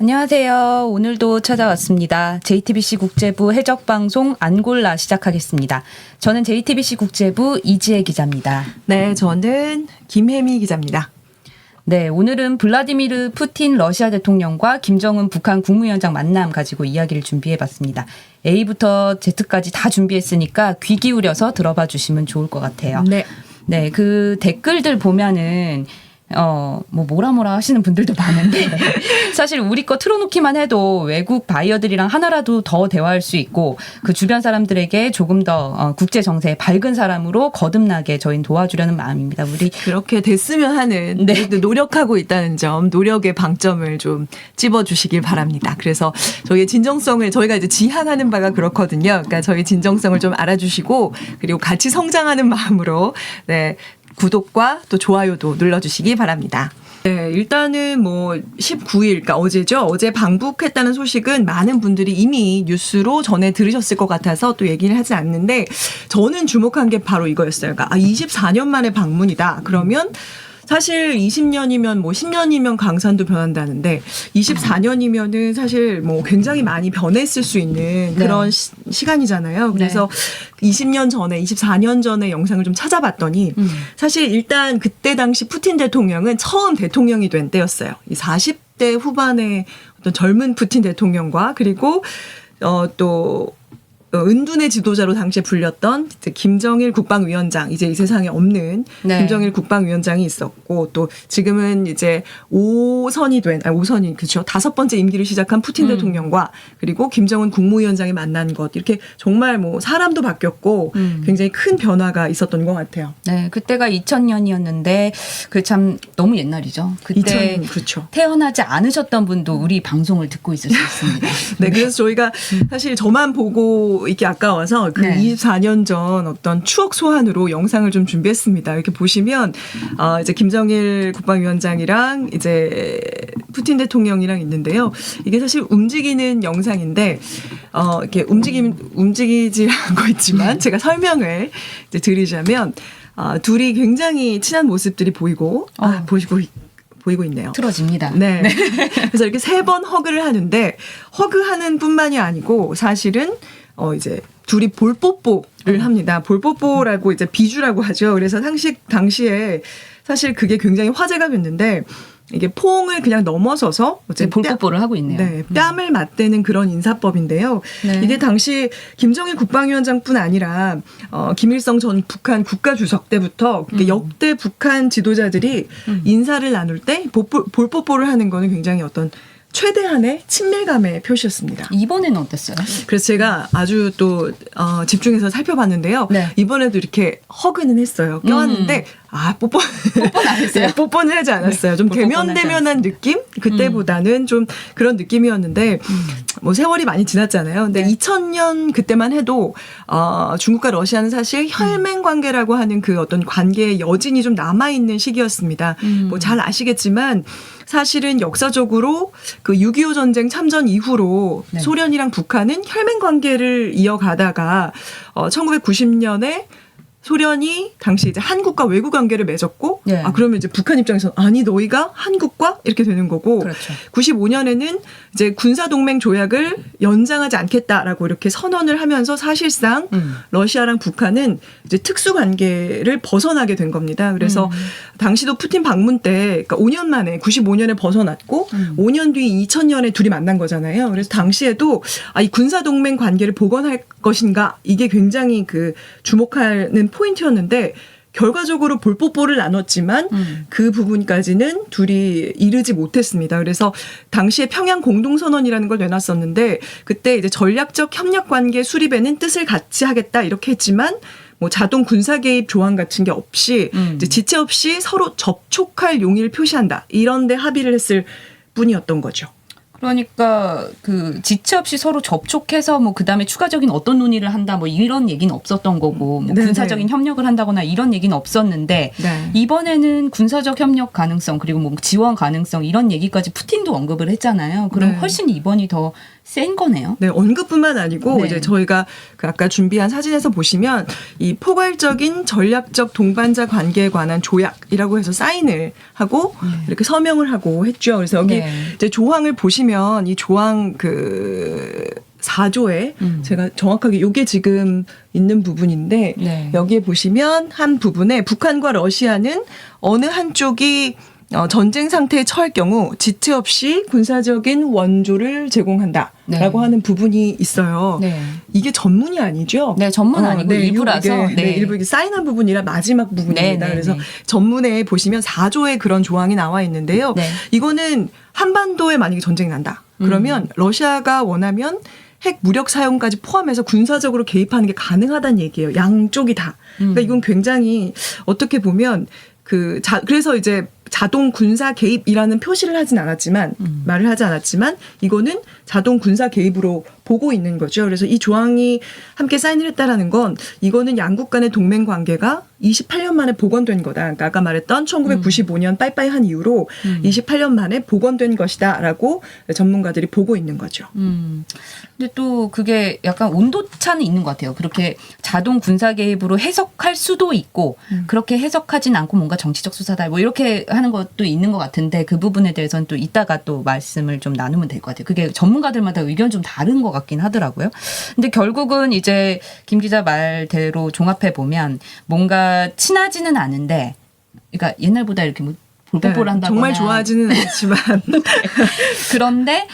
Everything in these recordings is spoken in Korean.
안녕하세요. 오늘도 찾아왔습니다. JTBC 국제부 해적방송 안골라 시작하겠습니다. 저는 JTBC 국제부 이지혜 기자입니다. 네, 저는 김혜미 기자입니다. 네, 오늘은 블라디미르 푸틴 러시아 대통령과 김정은 북한 국무위원장 만남 가지고 이야기를 준비해봤습니다. A부터 Z까지 다 준비했으니까 귀 기울여서 들어봐 주시면 좋을 것 같아요. 네. 네, 그 댓글들 보면은 뭐라 하시는 분들도 많은데 사실 우리 거 틀어놓기만 해도 외국 바이어들이랑 하나라도 더 대화할 수 있고 그 주변 사람들에게 조금 더 국제 정세에 밝은 사람으로 거듭나게 저희는 도와주려는 마음입니다. 우리 그렇게 됐으면 하는 네. 노력하고 있다는 점, 노력의 방점을 좀 찝어주시길 바랍니다. 그래서 저희의 진정성을 저희가 이제 지향하는 바가 그렇거든요. 그러니까 저희 진정성을 좀 알아주시고 그리고 같이 성장하는 마음으로 네. 구독과 또 좋아요도 눌러주시기 바랍니다. 네, 일단은 19일, 그러니까 어제죠. 어제 방북했다는 소식은 많은 분들이 이미 뉴스로 전해 들으셨을 것 같아서 또 얘기를 하지 않는데 저는 주목한 게 바로 이거였어요. 그러니까 24년 만에 방문이다. 그러면 사실 20년이면 10년이면 강산도 변한다는데 24년이면은 사실 굉장히 많이 변했을 수 있는 그런 시간이잖아요. 그래서 20년 전에 24년 전에 영상을 좀 찾아봤더니 사실 일단 그때 당시 푸틴 대통령은 처음 대통령이 된 때였어요. 이 40대 후반의 어떤 젊은 푸틴 대통령과 그리고 또 은둔의 지도자로 당시에 불렸던 이제 김정일 국방위원장, 이제 이 세상에 없는 김정일 국방위원장이 있었고 또 지금은 이제 5선이 그렇죠. 5번째 임기를 시작한 푸틴 대통령과 그리고 김정은 국무위원장이 만난 것 이렇게 정말 사람도 바뀌었고 굉장히 큰 변화가 있었던 것 같아요. 네, 그때가 2000년이었는데 그 참 너무 옛날이죠. 그때 그렇죠. 태어나지 않으셨던 분도 우리 방송을 듣고 있을 수 있습니다. 네, 그래서 저희가 사실 저만 보고 있기 아까워서 그 24년 전 어떤 추억 소환으로 영상을 좀 준비했습니다. 이렇게 보시면 이제 김정일 국방위원장이랑 이제 푸틴 대통령이랑 있는데요. 이게 사실 움직이는 영상인데 이렇게 움직이지 않고 있지만 제가 설명을 이제 드리자면 둘이 굉장히 친한 모습들이 보이고 보이고 있네요. 틀어집니다. 네. 그래서 이렇게 3번 허그를 하는데 허그하는 뿐만이 아니고 사실은 이제 둘이 볼뽀뽀를 합니다. 볼뽀뽀라고 이제 비주라고 하죠. 그래서 당시에 사실 그게 굉장히 화제가 됐는데 이게 포옹을 그냥 넘어서서 볼뽀뽀를 하고 있네요. 네, 뺨을 맞대는 그런 인사법인데요. 네. 이게 당시 김정일 국방위원장뿐 아니라 김일성 전 북한 국가주석 때부터 역대 북한 지도자들이 인사를 나눌 때 볼뽀뽀를 하는 거는 굉장히 어떤 최대한의 친밀감의 표시였습니다. 이번에는 어땠어요? 그래서 제가 아주 또 집중해서 살펴봤는데요. 네. 이번에도 이렇게 허그는 했어요. 껴안는데 뽀뽀는 안 했어요? 네, 뽀뽀는 하지 않았어요. 좀 대면대면한 느낌? 그때보다는 좀 그런 느낌이었는데 세월이 많이 지났잖아요. 근데 2000년 그때만 해도 중국과 러시아는 사실 혈맹 관계라고 하는 그 어떤 관계의 여진이 좀 남아있는 시기였습니다. 잘 아시겠지만 사실은 역사적으로 그 6.25 전쟁 참전 이후로 소련이랑 북한은 혈맹 관계를 이어가다가 1990년에 소련이 당시 이제 한국과 외교 관계를 맺었고 그러면 이제 북한 입장에서는 아니 너희가 한국과 이렇게 되는 거고 그렇죠. 95년에는 이제 군사 동맹 조약을 연장하지 않겠다라고 이렇게 선언을 하면서 사실상 러시아랑 북한은 이제 특수 관계를 벗어나게 된 겁니다. 그래서 당시도 푸틴 방문 때 그러니까 5년 만에 95년에 벗어났고 5년 뒤 2000년에 둘이 만난 거잖아요. 그래서 당시에도 이 군사 동맹 관계를 복원할 것인가 이게 굉장히 그 주목하는 포인트였는데 결과적으로 볼뽀뽀를 나눴지만 그 부분까지는 둘이 이르지 못했습니다. 그래서 당시에 평양 공동선언이라는 걸 내놨었는데 그때 이제 전략적 협력 관계 수립에는 뜻을 같이 하겠다 이렇게 했지만 자동 군사 개입 조항 같은 게 없이 이제 지체 없이 서로 접촉할 용의를 표시한다. 이런 데 합의를 했을 뿐이었던 거죠. 그러니까 그 지체 없이 서로 접촉해서 그다음에 추가적인 어떤 논의를 한다 이런 얘기는 없었던 거고 군사적인 협력을 한다거나 이런 얘기는 없었는데 이번에는 군사적 협력 가능성 그리고 지원 가능성 이런 얘기까지 푸틴도 언급을 했잖아요. 그럼 훨씬 이번이 더 센 거네요. 네, 언급뿐만 아니고 네. 이제 저희가 그 아까 준비한 사진에서 보시면 이 포괄적인 전략적 동반자 관계에 관한 조약이라고 해서 사인을 하고 이렇게 서명을 하고 했죠. 그래서 여기 네. 이제 조항을 보시면 이 조항 그 4조에 제가 정확하게 이게 지금 있는 부분인데 네. 여기에 보시면 한 부분에 북한과 러시아는 어느 한쪽이 전쟁 상태에 처할 경우 지체 없이 군사적인 원조를 제공한다라고 네. 하는 부분이 있어요. 네. 이게 전문이 아니죠? 네, 전문 아니고 일부라서. 이게, 네, 일부 이게 사인한 부분이라 마지막 부분입니다. 네, 네, 그래서 네. 전문에 보시면 4조에 그런 조항이 나와 있는데요. 네. 이거는 한반도에 만약에 전쟁이 난다. 그러면 러시아가 원하면 핵 무력 사용까지 포함해서 군사적으로 개입하는 게 가능하다는 얘기예요. 양쪽이 다. 그러니까 이건 굉장히 어떻게 보면 그래서 이제 자동 군사 개입이라는 표시를 하진 않았지만 말을 하지 않았지만 이거는 자동 군사 개입으로 보고 있는 거죠. 그래서 이 조항이 함께 사인을 했다라는 건 이거는 양국 간의 동맹 관계가 28년 만에 복원된 거다. 그러니까 아까 말했던 1995년 빠이빠이 한 이후로 28년 만에 복원된 것이다라고 전문가들이 보고 있는 거죠. 근데 또 그게 약간 온도차는 있는 것 같아요. 그렇게 자동 군사 개입으로 해석할 수도 있고 그렇게 해석하진 않고 뭔가 정치적 수사다 뭐 이렇게 하는 것도 있는 것 같은데 그 부분에 대해서는 또 이따가 또 말씀을 좀 나누면 될 것 같아요. 그게 전문가들마다 의견 좀 다른 것 같긴 하더라고요. 근데 결국은 이제 김 기자 말대로 종합해 보면 뭔가 친하지는 않은데, 그러니까 옛날보다 이렇게 뭐 볼뽀뽀를 한다거나 정말 좋아하지는 않지만 그런데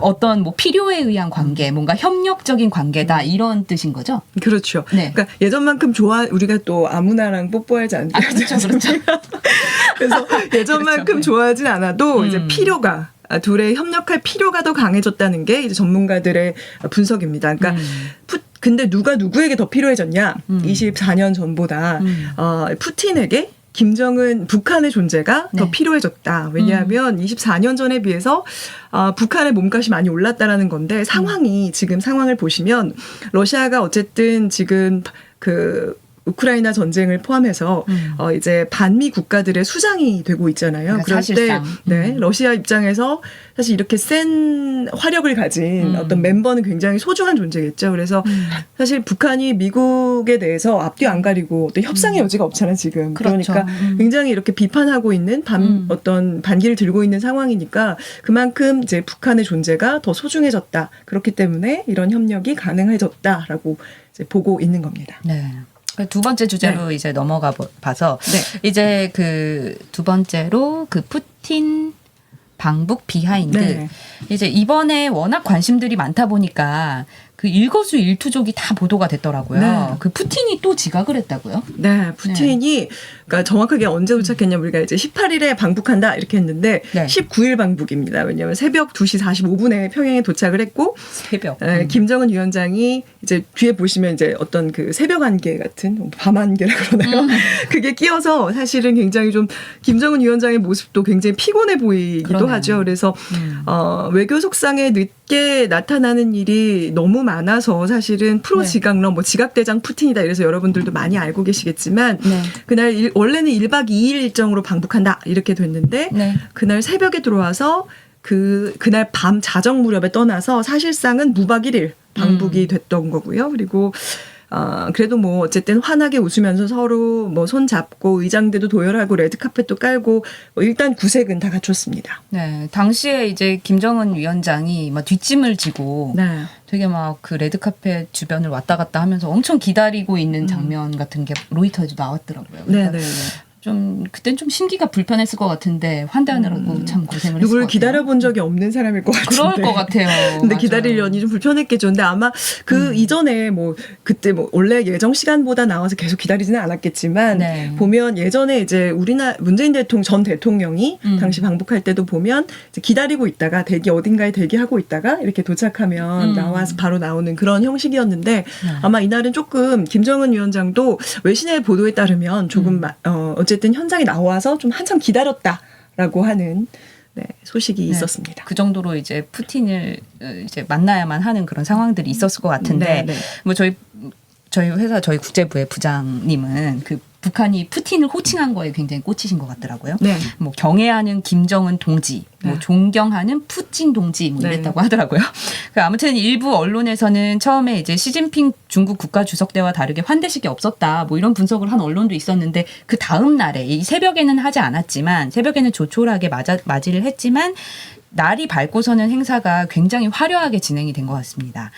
어떤 뭐 필요에 의한 관계, 뭔가 협력적인 관계다 이런 뜻인 거죠? 그렇죠. 네. 그러니까 예전만큼 우리가 또 아무나랑 뽀뽀하지 않죠. 그렇죠, 그렇죠. 그래서 예전만큼 그렇죠. 좋아하진 않아도 이제 필요가 둘의 협력할 필요가 더 강해졌다는 게 이제 전문가들의 분석입니다. 그러니까 근데 누가 누구에게 더 필요해졌냐? 24년 전보다 푸틴에게 김정은 북한의 존재가 더 네. 필요해졌다. 왜냐하면 24년 전에 비해서 북한의 몸값이 많이 올랐다라는 건데 지금 상황을 보시면 러시아가 어쨌든 지금 우크라이나 전쟁을 포함해서 이제 반미 국가들의 수장이 되고 있잖아요. 그러니까 그럴 사실상. 때 러시아 입장에서 사실 이렇게 센 화력을 가진 어떤 멤버는 굉장히 소중한 존재겠죠. 그래서 사실 북한이 미국에 대해서 앞뒤 안 가리고 어떤 협상의 여지가 없잖아요, 지금. 그렇죠. 그러니까 굉장히 이렇게 비판하고 있는 어떤 반기를 들고 있는 상황이니까 그만큼 이제 북한의 존재가 더 소중해졌다. 그렇기 때문에 이런 협력이 가능해졌다라고 이제 보고 있는 겁니다. 네. 두 번째 주제로 이제 넘어가 봐서 이제 그 두 번째로 그 푸틴 방북 비하인드. 네. 이제 이번에 워낙 관심들이 많다 보니까 그 일거수일투족이 다 보도가 됐더라고요. 네. 그 푸틴이 또 지각을 했다고요? 네, 푸틴이 그러니까 정확하게 언제 도착했냐 우리가 이제 18일에 방북한다 이렇게 했는데 네. 19일 방북입니다. 왜냐하면 새벽 2시 45분에 평양에 도착을 했고 새벽. 김정은 위원장이 이제 뒤에 보시면 이제 어떤 그 새벽 안개 같은 밤 안개라 그러나요? 그게 끼어서 사실은 굉장히 좀 김정은 위원장의 모습도 굉장히 피곤해 보이기도 그러네요. 하죠. 그래서 외교 속상에 늦게 나타나는 일이 너무 많아서 사실은 프로 네. 지각론, 뭐 지각대장 푸틴이다 이래서 여러분들도 많이 알고 계시겠지만 네. 그날 원래는 1박 2일 일정으로 방북한다 이렇게 됐는데 네. 그날 새벽에 들어와서 그날 밤 자정 무렵에 떠나서 사실상은 무박 1일 방북이 됐던 거고요. 그리고 그래도 뭐 어쨌든 환하게 웃으면서 서로 뭐 손 잡고 의장대도 도열하고 레드카펫도 깔고 뭐 일단 구색은 다 갖췄습니다. 네. 당시에 이제 김정은 위원장이 막 뒷짐을 지고 네. 되게 막 그 레드카펫 주변을 왔다 갔다 하면서 엄청 기다리고 있는 장면 같은 게 로이터에도 나왔더라고요. 그러니까 네. 좀 그땐 좀 심기가 불편했을 것 같은데 환대하느라고 참 고생을 했을 것 누구를 같아요. 기다려본 적이 없는 사람일 것 같은데. 그럴 것 같아요. 근데 맞아요. 기다리려니 좀 불편했겠죠. 근데 아마 그 이전에 뭐 그때 뭐 원래 예정 시간보다 나와서 계속 기다리지는 않았겠지만 네. 보면 예전에 이제 문재인 전 대통령이 당시 방북할 때도 보면 이제 기다리고 있다가 어딘가에 대기하고 있다가 이렇게 도착하면 나와서 바로 나오는 그런 형식이었는데 아마 이날은 조금 김정은 위원장도 외신의 보도에 따르면 조금 어쨌든 현장에 나와서 좀 한참 기다렸다라고 하는 소식이 있었습니다. 그 정도로 이제 푸틴을 이제 만나야만 하는 그런 상황들이 있었을 것 같은데 네. 뭐 저희 회사 저희 국제부의 부장님은 그 북한이 푸틴을 호칭한 거에 굉장히 꽂히신 것 같더라고요. 네. 뭐 경애하는 김정은 동지, 뭐 네. 존경하는 푸틴 동지 뭐 이랬다고 하더라고요. 그 아무튼 일부 언론에서는 처음에 이제 시진핑 중국 국가주석 때와 다르게 환대식이 없었다, 뭐 이런 분석을 한 언론도 있었는데 그 다음 날에 이 새벽에는 하지 않았지만 새벽에는 조촐하게 맞이를 했지만. 날이 밝고서는 행사가 굉장히 화려하게 진행이 된 것 같습니다.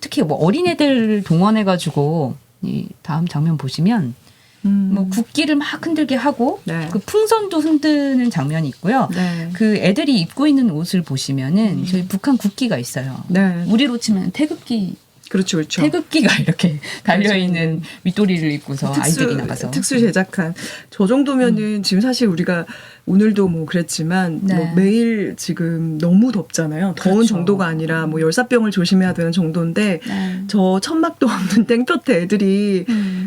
특히 뭐 어린애들 동원해가지고 이 다음 장면 보시면 뭐 국기를 막 흔들게 하고 네. 그 풍선도 흔드는 장면이 있고요. 네. 그 애들이 입고 있는 옷을 보시면은 저희 북한 국기가 있어요. 네. 우리로 치면 태극기. 그렇죠, 그렇죠. 태극기가 이렇게 달려있는 윗도리를 입고서 아이들이 나가서. 특수 제작한. 저 정도면은 지금 사실 우리가 오늘도 뭐 그랬지만 네. 뭐 매일 지금 너무 덥잖아요. 더운 그렇죠. 정도가 아니라 뭐 열사병을 조심해야 되는 정도인데 네. 저 천막도 없는 땡볕에 애들이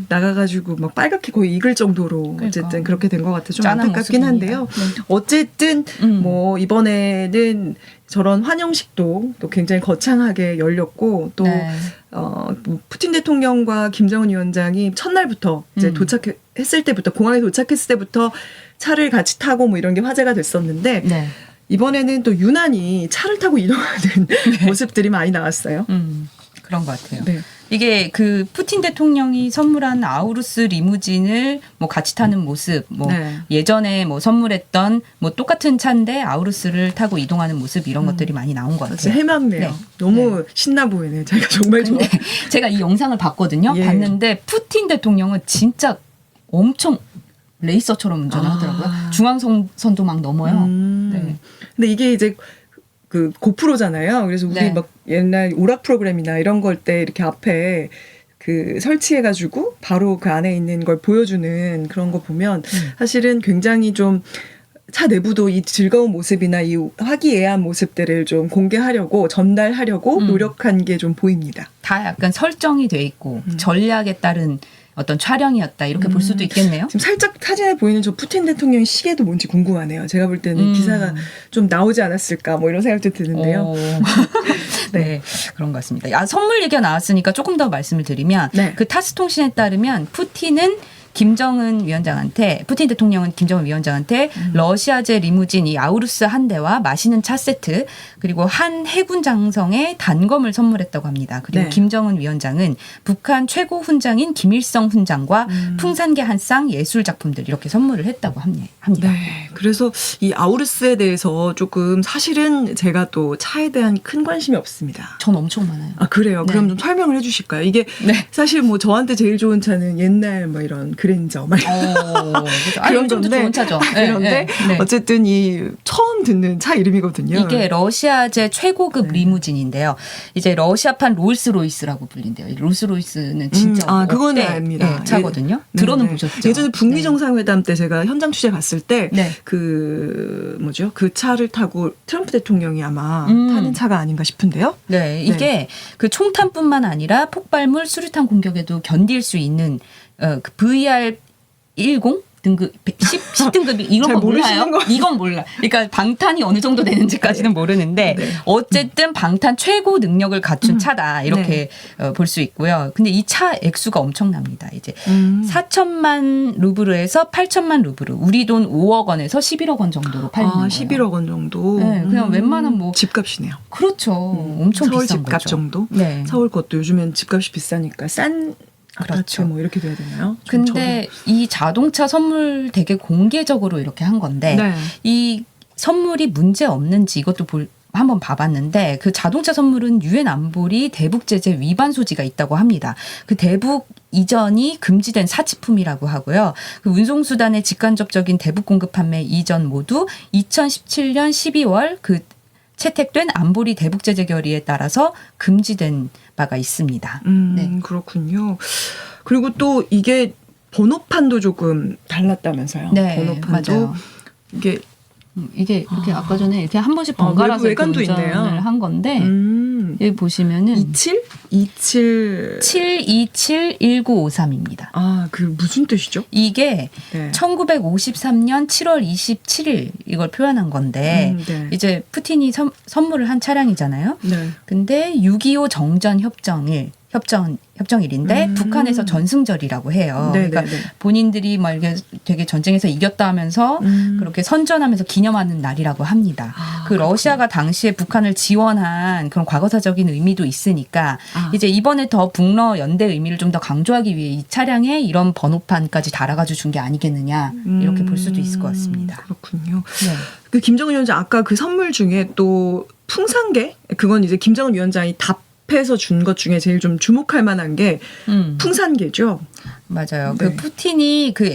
나가가지고 막 빨갛게 거의 익을 정도로 그러니까. 어쨌든 그렇게 된 것 같아요. 좀 짠한 안타깝긴 모습입니다. 한데요. 네. 어쨌든 뭐 이번에는 저런 환영식도 또 굉장히 거창하게 열렸고 또 네. 뭐 푸틴 대통령과 김정은 위원장이 첫날부터 이제 도착했을 때부터 공항에 도착했을 때부터 차를 같이 타고 뭐 이런 게 화제가 됐었는데 네. 이번에는 또 유난히 차를 타고 이동하는 모습들이 많이 나왔어요. 그런 것 같아요. 네. 이게 그 푸틴 대통령이 선물한 아우루스 리무진을 뭐 같이 타는 모습, 뭐 네. 예전에 뭐 선물했던 뭐 똑같은 차인데 아우루스를 타고 이동하는 모습 이런 것들이 많이 나온 것 진짜 같아요. 해맑네요. 네. 너무 신나 보이네요. 제가 정말 좋아. 근데 제가 이 영상을 봤거든요. 예. 봤는데 푸틴 대통령은 진짜 엄청 레이서처럼 운전을 하더라고요. 중앙선도 막 넘어요. 네. 근데 이게 이제 그 고프로잖아요. 그래서 우리 네. 막 옛날 오락 프로그램이나 이런 걸 때 이렇게 앞에 그 설치해가지고 바로 그 안에 있는 걸 보여주는 그런 거 보면 사실은 굉장히 좀 차 내부도 이 즐거운 모습이나 이 화기애애한 모습들을 좀 공개하려고 전달하려고 노력한 게 좀 보입니다. 다 약간 설정이 돼 있고 전략에 따른 어떤 촬영이었다 이렇게 볼 수도 있겠네요. 지금 살짝 사진에 보이는 저 푸틴 대통령의 시계도 뭔지 궁금하네요. 제가 볼 때는 기사가 좀 나오지 않았을까 뭐 이런 생각도 드는데요. 오. 네, 그런 것 같습니다. 선물 얘기가 나왔으니까 조금 더 말씀을 드리면 네. 그 타스 통신에 따르면 푸틴 대통령은 김정은 위원장한테 러시아제 리무진 이 아우루스 한 대와 마시는 차 세트 그리고 한 해군 장성의 단검을 선물했다고 합니다. 그리고 네. 김정은 위원장은 북한 최고 훈장인 김일성 훈장과 풍산개 한 쌍 예술 작품들 이렇게 선물을 했다고 합니다. 네. 그래서 이 아우루스에 대해서 조금 사실은 제가 또 차에 대한 큰 관심이 없습니다. 전 엄청 많아요. 아, 그래요? 네. 그럼 좀 설명을 해 주실까요? 이게 네. 사실 뭐 저한테 제일 좋은 차는 옛날 뭐 이런 그랜저 막 그렇죠. 그런 요즘도 건데. 좋은 차죠. 네, 그런데 네. 어쨌든 이 처음 듣는 차 이름이거든요. 이게 러시아제 최고급 리무진인데요. 이제 러시아판 롤스로이스라고 불린대요. 이 롤스로이스는 진짜 그거는 억대, 압니다. 네, 차거든요. 네, 들어는 네. 보셨죠? 예전에 북미 정상회담 때 제가 현장 취재 갔을 때 네. 그 뭐죠? 그 차를 타고 트럼프 대통령이 아마 타는 차가 아닌가 싶은데요. 네, 이게 그 총탄뿐만 아니라 폭발물, 수류탄 공격에도 견딜 수 있는 그 VR10 등급 10등급이 이런 잘 거 몰라요? 모르시는 거. 이건 몰라. 그러니까 방탄이 어느 정도 되는지까지는 모르는데 네. 어쨌든 방탄 최고 능력을 갖춘 차다 이렇게 볼 수 있고요. 근데 이 차 액수가 엄청납니다. 이제 4천만 루브르에서 8천만 루브르, 우리 돈 5억 원에서 11억 원 정도로 팔리는 거예요. 11억 원 정도. 네, 그냥 웬만한 뭐 집값이네요. 그렇죠. 엄청 서울 비싼 집값 거죠. 정도? 네. 서울 것도 요즘엔 집값이 비싸니까 싼 아파트 그렇죠. 뭐 이렇게 돼야 되나요? 좀 근데 이 자동차 선물 되게 공개적으로 이렇게 한 건데 네. 이 선물이 문제 없는지 이것도 한번 봐봤는데 그 자동차 선물은 유엔 안보리 대북 제재 위반 소지가 있다고 합니다. 그 대북 이전이 금지된 사치품이라고 하고요. 그 운송수단의 직간접적인 대북 공급 판매 이전 모두 2017년 12월 그 채택된 안보리 대북 제재 결의에 따라서 금지된 바가 있습니다. 네. 그렇군요. 그리고 또 이게 번호판도 조금 달랐다면서요. 네, 번호판도 맞아요. 이게 이게 이렇게 아까 전에 이렇게 한 번씩 번갈아서 외부 외관도 이렇게 운전을 있네요. 한 건데 여기 보시면은 27 7271953입니다. 아, 그 무슨 뜻이죠? 이게 네. 1953년 7월 27일 이걸 표현한 건데 네. 이제 푸틴이 선물을 한 차량이잖아요. 네. 근데 6.25 정전 협정일 협정일인데 북한에서 전승절이라고 해요. 네네네. 그러니까 본인들이 막 이렇게 되게 전쟁에서 이겼다 하면서 그렇게 선전하면서 기념하는 날이라고 합니다. 그 러시아가 당시에 북한을 지원한 그런 과거사적인 의미도 있으니까 이제 이번에 더 북러 연대 의미를 좀 더 강조하기 위해 이 차량에 이런 번호판까지 달아가지고 준 게 아니겠느냐 이렇게 볼 수도 있을 것 같습니다. 그렇군요. 네. 그 김정은 위원장 아까 그 선물 중에 또 풍산개 그건 이제 김정은 위원장이 답해서 준 것 중에 제일 좀 주목할 만한 게 풍산개죠. 맞아요. 네. 그 푸틴이 그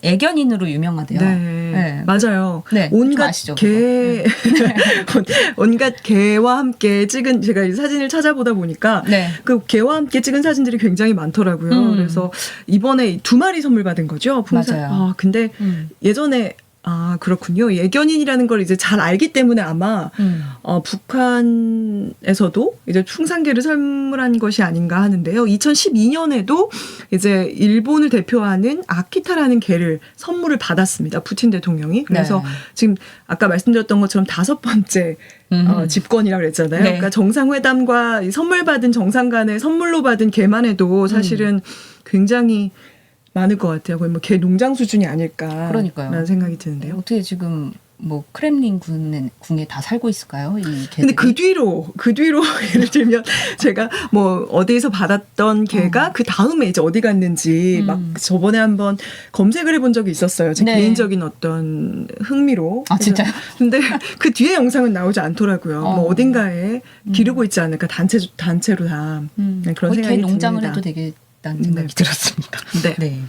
애견인으로 유명하대요. 네. 맞아요. 네, 좀 온갖 아시죠, 개, 온갖 개와 함께 찍은 제가 이 사진을 찾아보다 보니까 네. 그 개와 함께 찍은 사진들이 굉장히 많더라고요. 그래서 이번에 2마리 선물 받은 거죠. 풍산. 맞아요. 근데 예전에 그렇군요. 예견인이라는 걸 이제 잘 알기 때문에 아마 북한에서도 이제 풍산개를 선물한 것이 아닌가 하는데요. 2012년에도 이제 일본을 대표하는 아키타라는 개를 선물을 받았습니다. 푸틴 대통령이. 그래서 네. 지금 아까 말씀드렸던 것처럼 5번째 집권이라고 그랬잖아요. 네. 그러니까 정상회담과 이 선물 받은 정상 간의 선물로 받은 개만 해도 사실은 굉장히 많을 것 같아요. 거의 뭐 개 농장 수준이 아닐까. 그러니까요. 라는 생각이 드는데요. 어떻게 지금 뭐 크렘린 궁에 다 살고 있을까요? 이 개들이? 근데 그 뒤로 예를 들면 제가 뭐 어디에서 받았던 개가 그 다음에 이제 어디 갔는지 막 저번에 한번 검색을 해본 적이 있었어요. 제 네. 개인적인 어떤 흥미로. 아, 진짜요? 근데 그 뒤에 영상은 나오지 않더라고요. 뭐 어딘가에 기르고 있지 않을까 단체로 다 그런 거의 생각이 개 농장을 듭니다. 해도 되겠다는 생각이 들었습니다. 네. 네.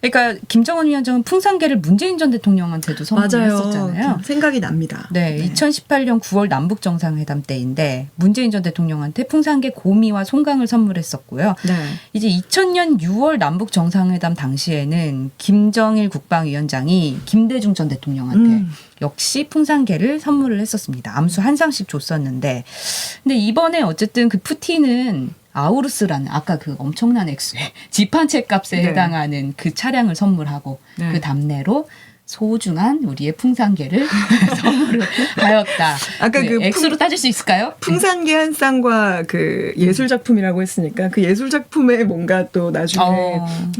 그러니까 김정은 위원장은 풍산개를 문재인 전 대통령한테도 선물했었잖아요. 맞아요. 생각이 납니다. 네, 2018년 9월 남북 정상회담 때인데 문재인 전 대통령한테 풍산개 고미와 송강을 선물했었고요. 네. 이제 2000년 6월 남북 정상회담 당시에는 김정일 국방위원장이 김대중 전 대통령한테 역시 풍산개를 선물을 했었습니다. 암수 한 쌍씩 줬었는데, 근데 이번에 어쨌든 그 푸틴은 아우루스라는 아까 그 엄청난 액수의 집 한 채 값에 네. 해당하는 그 차량을 선물하고 네. 그 답례로 소중한 우리의 풍산개를 선물을 하였다. 아까 네, 그 액수로 따질 수 있을까요? 풍산개 한 쌍과 그 예술 작품이라고 했으니까 그 예술 작품에 뭔가 또 나중에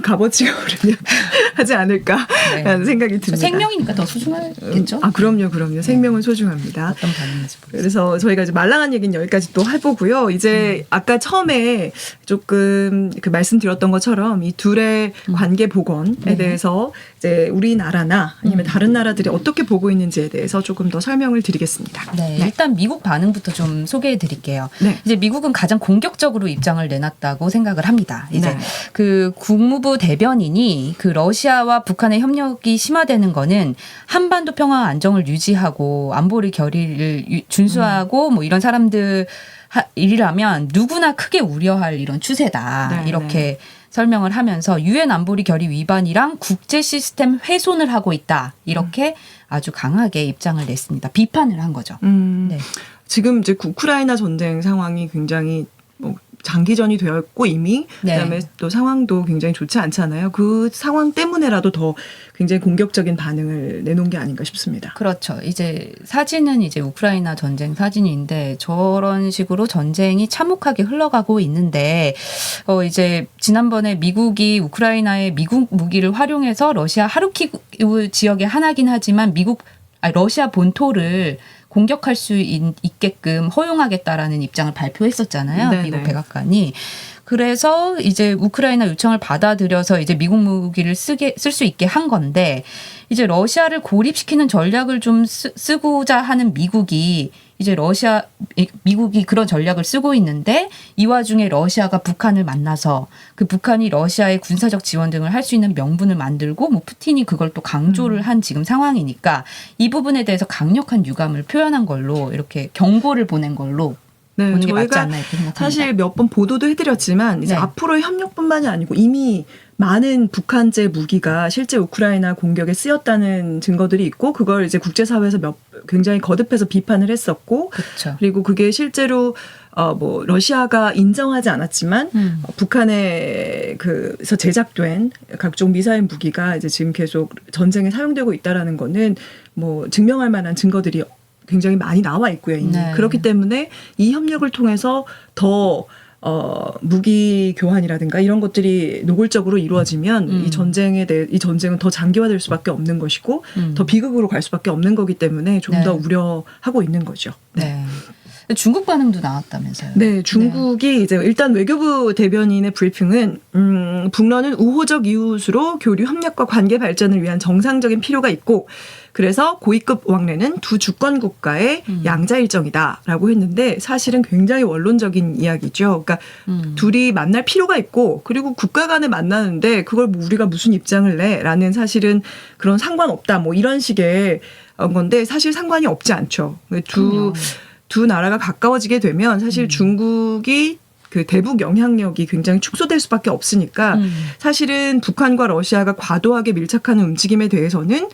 값어치가 오르면 하지 않을까라는 네. 생각이 듭니다. 생명이니까 더 소중하겠죠? 그럼요. 생명은 소중합니다. 어떤 반응인지 모르겠어요. 그래서 저희가 이제 말랑한 얘기는 여기까지 또 해보고요. 이제 아까 처음에 조금 그 말씀드렸던 것처럼 이 둘의 관계 복원에 대해서 이제 우리나라나 아니면 다른 나라들이 어떻게 보고 있는지에 대해서 조금 더 설명을 드리겠습니다. 네, 일단 미국 반응부터 좀 소개해 드릴게요. 네. 이제 미국은 가장 공격적으로 입장을 내놨다고 생각을 합니다. 이제 네. 그 국무부 대변인이 그 러시아와 북한의 협력이 심화되는 거는 한반도 평화 안정을 유지하고 안보리 결의를 준수하고 뭐 이런 사람들 일이라면 누구나 크게 우려할 이런 추세다. 네, 이렇게 설명을 하면서 유엔 안보리 결의 위반이랑 국제 시스템 훼손을 하고 있다. 이렇게 아주 강하게 입장을 냈습니다. 비판을 한 거죠. 네. 지금 이제 우크라이나 전쟁 상황이 굉장히 뭐 장기전이 되었고 이미 네. 그다음에 또 상황도 굉장히 좋지 않잖아요. 그 상황 때문에라도 더 굉장히 공격적인 반응을 내놓은 게 아닌가 싶습니다. 그렇죠. 이제 사진은 이제 우크라이나 전쟁 사진인데 저런 식으로 전쟁이 참혹하게 흘러가고 있는데 이제 지난번에 미국이 우크라이나의 미국 무기를 활용해서 러시아 하르키우 지역의 하나긴 하지만 러시아 본토를 공격할 수 있게끔 허용하겠다라는 입장을 발표했었잖아요. 네네. 미국 백악관이. 그래서 이제 우크라이나 요청을 받아들여서 이제 미국 무기를 쓸 수 있게 한 건데 이제 러시아를 고립시키는 전략을 좀 쓰고자 하는 미국이 그런 전략을 쓰고 있는데 이 와중에 러시아가 북한을 만나서 그 북한이 러시아의 군사적 지원 등을 할 수 있는 명분을 만들고 뭐 푸틴이 그걸 또 강조를 한 지금 상황이니까 이 부분에 대해서 강력한 유감을 표현한 걸로 이렇게 경고를 보낸 걸로 네, 보는 게 맞지 저희가 않나 이렇게 생각합니다. 사실 몇 번 보도도 해드렸지만 이제 네. 앞으로의 협력뿐만이 아니고 이미 많은 북한제 무기가 실제 우크라이나 공격에 쓰였다는 증거들이 있고 그걸 이제 국제사회에서 굉장히 거듭해서 비판을 했었고 그렇죠. 그리고 그게 실제로 뭐 러시아가 인정하지 않았지만 북한의 그에서 제작된 각종 미사일 무기가 이제 지금 계속 전쟁에 사용되고 있다라는 거는 뭐 증명할 만한 증거들이 굉장히 많이 나와 있고요. 이미. 네. 그렇기 때문에 이 협력을 통해서 더 무기 교환이라든가 이런 것들이 노골적으로 이루어지면 이 전쟁은 더 장기화될 수밖에 없는 것이고 더 비극으로 갈 수밖에 없는 거기 때문에 좀 더 우려하고 있는 거죠. 네. 중국 반응도 나왔다면서요? 네, 중국이 이제 일단 외교부 대변인의 브리핑은 북러는 우호적 이웃으로 교류 협력과 관계 발전을 위한 정상적인 필요가 있고 그래서 고위급 왕래는 두 주권 국가의 양자 일정이다라고 했는데 사실은 굉장히 원론적인 이야기죠. 그러니까 둘이 만날 필요가 있고 그리고 국가 간에 만나는데 그걸 뭐 우리가 무슨 입장을 내라는 사실은 그런 상관없다 뭐 이런 식의 건데 사실 상관이 없지 않죠. 두 나라가 가까워지게 되면 사실 중국이 그 대북 영향력이 굉장히 축소될 수밖에 없으니까 사실은 북한과 러시아가 과도하게 밀착하는 움직임에 대해서는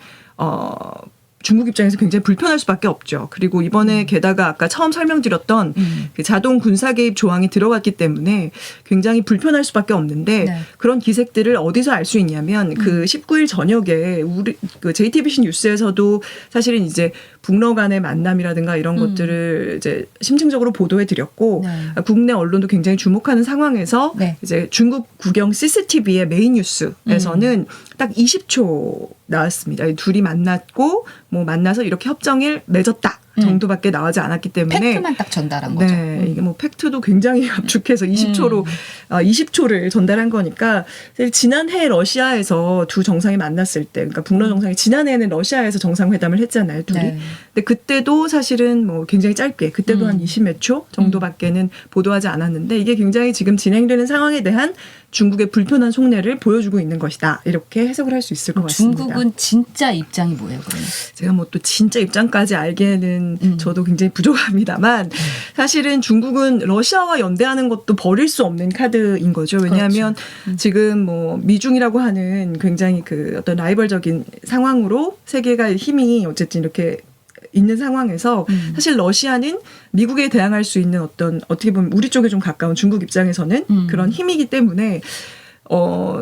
중국 입장에서 굉장히 불편할 수밖에 없죠. 그리고 이번에 게다가 아까 처음 설명드렸던 그 자동 군사 개입 조항이 들어갔기 때문에 굉장히 불편할 수밖에 없는데 네. 그런 기색들을 어디서 알 수 있냐면 그 19일 저녁에 우리 그 JTBC 뉴스에서도 사실은 이제 북러 간의 만남이라든가 이런 것들을 이제 심층적으로 보도해 드렸고 네. 국내 언론도 굉장히 주목하는 상황에서 네. 이제 중국 국영 CCTV의 메인 뉴스에서는 딱 20초 나왔습니다. 둘이 만났고 뭐 만나서 이렇게 협정을 맺었다 정도밖에 나오지 않았기 때문에 팩트만 딱 전달한 거죠. 네, 이게 뭐 팩트도 굉장히 압축해서 20초를 전달한 거니까 사실 지난해 러시아에서 두 정상이 만났을 때, 그러니까 북러 정상이 지난해에는 러시아에서 정상회담을 했잖아요, 둘이. 네. 근데 그때도 사실은 뭐 굉장히 짧게, 그때도 한 20몇 초 정도밖에는 보도하지 않았는데 이게 굉장히 지금 진행되는 상황에 대한 중국의 불편한 속내를 보여주고 있는 것이다. 이렇게 해석을 할 수 있을 것 같습니다. 중국은 진짜 입장이 뭐예요, 그러면? 제가 뭐 또 진짜 입장까지 알기에는 저도 굉장히 부족합니다만 사실은 중국은 러시아와 연대하는 것도 버릴 수 없는 카드인 거죠. 왜냐하면 지금 뭐 미중이라고 하는 굉장히 그 어떤 라이벌적인 상황으로 세계가 힘이 어쨌든 이렇게 있는 상황에서 사실 러시아는 미국에 대항할 수 있는 어떤 어떻게 보면 우리 쪽에 좀 가까운 중국 입장에서는 그런 힘이기 때문에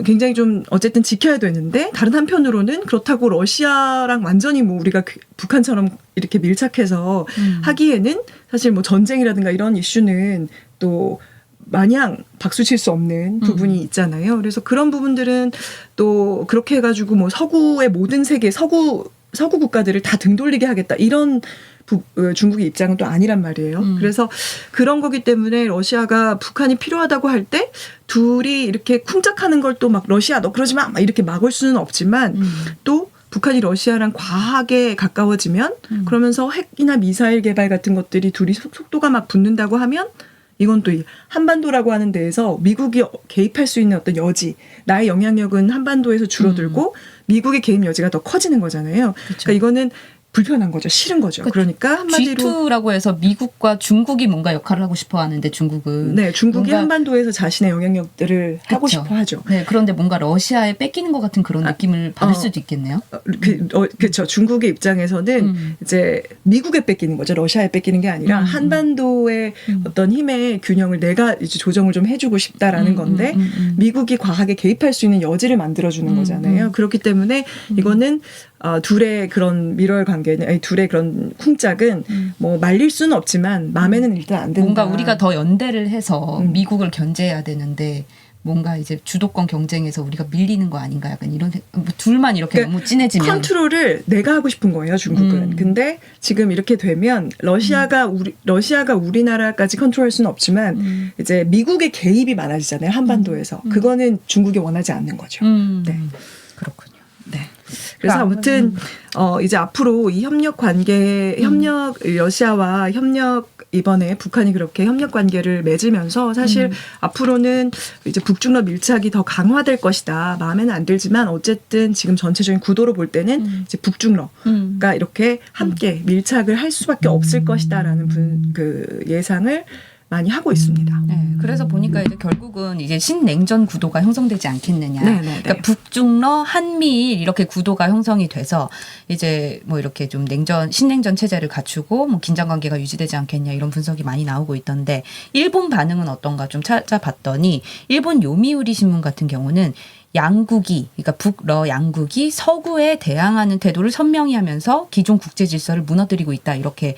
굉장히 좀 어쨌든 지켜야 되는데 다른 한편으로는 그렇다고 러시아랑 완전히 뭐 우리가 북한처럼 이렇게 밀착해서 하기에는 사실 뭐 전쟁이라든가 이런 이슈는 또 마냥 박수 칠 수 없는 부분이 있잖아요. 그래서 그런 부분들은 또 그렇게 해가지고 뭐 서구의 모든 세계 서구 국가들을 다 등 돌리게 하겠다 이런 중국의 입장은 또 아니란 말이에요. 그래서 그런 거기 때문에 러시아가 북한이 필요하다고 할 때 둘이 이렇게 쿵짝하는 걸 또 막 러시아 너 그러지 마 막 이렇게 막을 수는 없지만 또 북한이 러시아랑 과하게 가까워지면 그러면서 핵이나 미사일 개발 같은 것들이 둘이 속도가 막 붙는다고 하면 이건 또 한반도라고 하는 데에서 미국이 개입할 수 있는 어떤 여지, 나의 영향력은 한반도에서 줄어들고 미국의 개입 여지가 더 커지는 거잖아요. 그렇죠. 그러니까 이거는 불편한 거죠. 싫은 거죠. 그러니까 한마디로 G2라고 해서 미국과 중국이 뭔가 역할을 하고 싶어 하는데 중국은 네, 중국이 뭔가 한반도에서 자신의 영향력들을 하고 그쵸. 싶어 하죠. 네, 그런데 뭔가 러시아에 뺏기는 것 같은 그런 느낌을 받을 수도 있겠네요. 그렇죠. 중국의 입장에서는 이제 미국에 뺏기는 거죠. 러시아에 뺏기는 게 아니라 한반도의 어떤 힘의 균형을 내가 이제 조정을 좀 해주고 싶다라는 건데 미국이 과하게 개입할 수 있는 여지를 만들어주는 거잖아요. 그렇기 때문에 이거는 둘의 그런 밀월 관계는 아니 둘의 그런 쿵짝은 뭐 말릴 수는 없지만 마음에는 일단 안 된다. 뭔가 우리가 더 연대를 해서 미국을 견제해야 되는데 뭔가 이제 주도권 경쟁에서 우리가 밀리는 거 아닌가 약간 이런 뭐 둘만 이렇게 그러니까 너무 진해지면 컨트롤을 내가 하고 싶은 거예요, 중국은. 근데 지금 이렇게 되면 러시아가 우리나라까지 컨트롤할 수는 없지만 이제 미국의 개입이 많아지잖아요, 한반도에서. 그거는 중국이 원하지 않는 거죠. 네. 그렇군요. 네. 그래서 아무튼 이제 앞으로 이 러시아와 이번에 북한이 그렇게 협력 관계를 맺으면서 사실 앞으로는 이제 북중러 밀착이 더 강화될 것이다. 마음에는 안 들지만 어쨌든 지금 전체적인 구도로 볼 때는 이제 북중러가 이렇게 함께 밀착을 할 수밖에 없을 것이다라는 그 예상을 많이 하고 있습니다. 네, 그래서 보니까 이제 결국은 이제 신냉전 구도가 형성되지 않겠느냐. 네네네. 그러니까 북중러 한미일 이렇게 구도가 형성이 돼서 이제 뭐 이렇게 좀 신냉전 체제를 갖추고 뭐 긴장 관계가 유지되지 않겠냐 이런 분석이 많이 나오고 있던데 일본 반응은 어떤가 좀 찾아봤더니 일본 요미우리 신문 같은 경우는 양국이 그러니까 북러 양국이 서구에 대항하는 태도를 선명히 하면서 기존 국제 질서를 무너뜨리고 있다 이렇게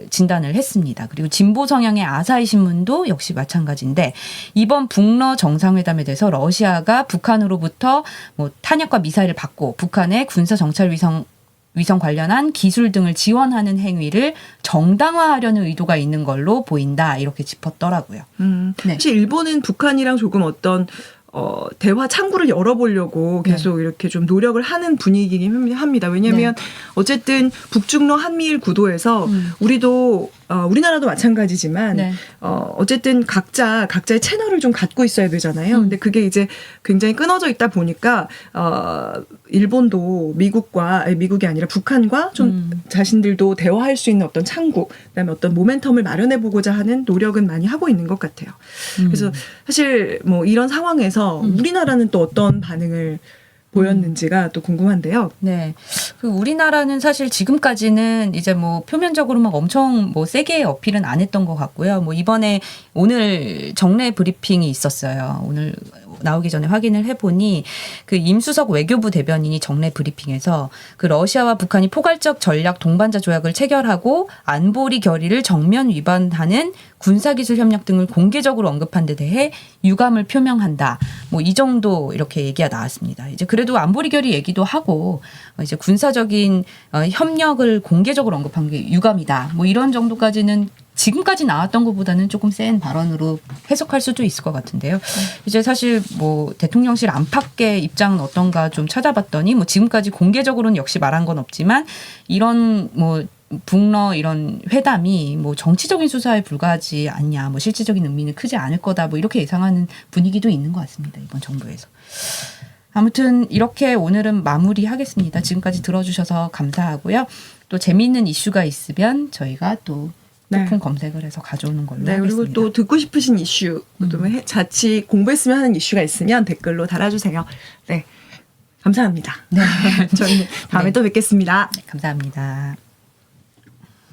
진단을 했습니다. 그리고 진보 성향의 아사히 신문도 역시 마찬가지인데 이번 북러 정상회담에 대해서 러시아가 북한으로부터 뭐 탄약과 미사일을 받고 북한의 군사 정찰 위성 관련한 기술 등을 지원하는 행위를 정당화하려는 의도가 있는 걸로 보인다 이렇게 짚었더라고요. 네. 사실 일본은 북한이랑 조금 어떤 대화 창구를 열어보려고 계속 이렇게 좀 노력을 하는 분위기긴 합니다. 왜냐하면 어쨌든 북중러 한미일 구도에서 우리도 우리나라도 마찬가지지만 어쨌든 각자의 채널을 좀 갖고 있어야 되잖아요. 근데 그게 이제 굉장히 끊어져 있다 보니까 일본도 미국이 아니라 북한과 좀 자신들도 대화할 수 있는 어떤 창구, 그다음에 어떤 모멘텀을 마련해 보고자 하는 노력은 많이 하고 있는 것 같아요. 그래서 사실 뭐 이런 상황에서 우리나라는 또 어떤 반응을 보였는지가 또 궁금한데요. 네. 그 우리나라는 사실 지금까지는 이제 뭐 표면적으로 막 엄청 뭐 세게 어필은 안 했던 것 같고요. 뭐 이번에 오늘 정례 브리핑이 있었어요. 오늘 나오기 전에 확인을 해보니 그 임수석 외교부 대변인이 정례 브리핑에서 그 러시아와 북한이 포괄적 전략 동반자 조약을 체결하고 안보리 결의를 정면 위반하는 군사기술 협력 등을 공개적으로 언급한 데 대해 유감을 표명한다. 뭐 이 정도 이렇게 얘기가 나왔습니다. 이제 그래도 안보리 결의 얘기도 하고 이제 군사적인 협력을 공개적으로 언급한 게 유감이다. 뭐 이런 정도까지는 지금까지 나왔던 것보다는 조금 센 발언으로 해석할 수도 있을 것 같은데요. 이제 사실 뭐 대통령실 안팎의 입장은 어떤가 좀 찾아봤더니 뭐 지금까지 공개적으로는 역시 말한 건 없지만 이런 뭐 북러 이런 회담이 뭐 정치적인 수사에 불과하지 않냐, 뭐 실질적인 의미는 크지 않을 거다, 뭐 이렇게 예상하는 분위기도 있는 것 같습니다. 이번 정부에서. 아무튼 이렇게 오늘은 마무리하겠습니다. 지금까지 들어주셔서 감사하고요. 또 재미있는 이슈가 있으면 저희가 또 소품 검색을 해서 가져오는 걸로 하겠습니다. 그리고 또 듣고 싶으신 이슈, 또는 자칫 공부했으면 하는 이슈가 있으면 댓글로 달아주세요. 네, 감사합니다. 네. 저희는 다음에 또 뵙겠습니다. 감사합니다.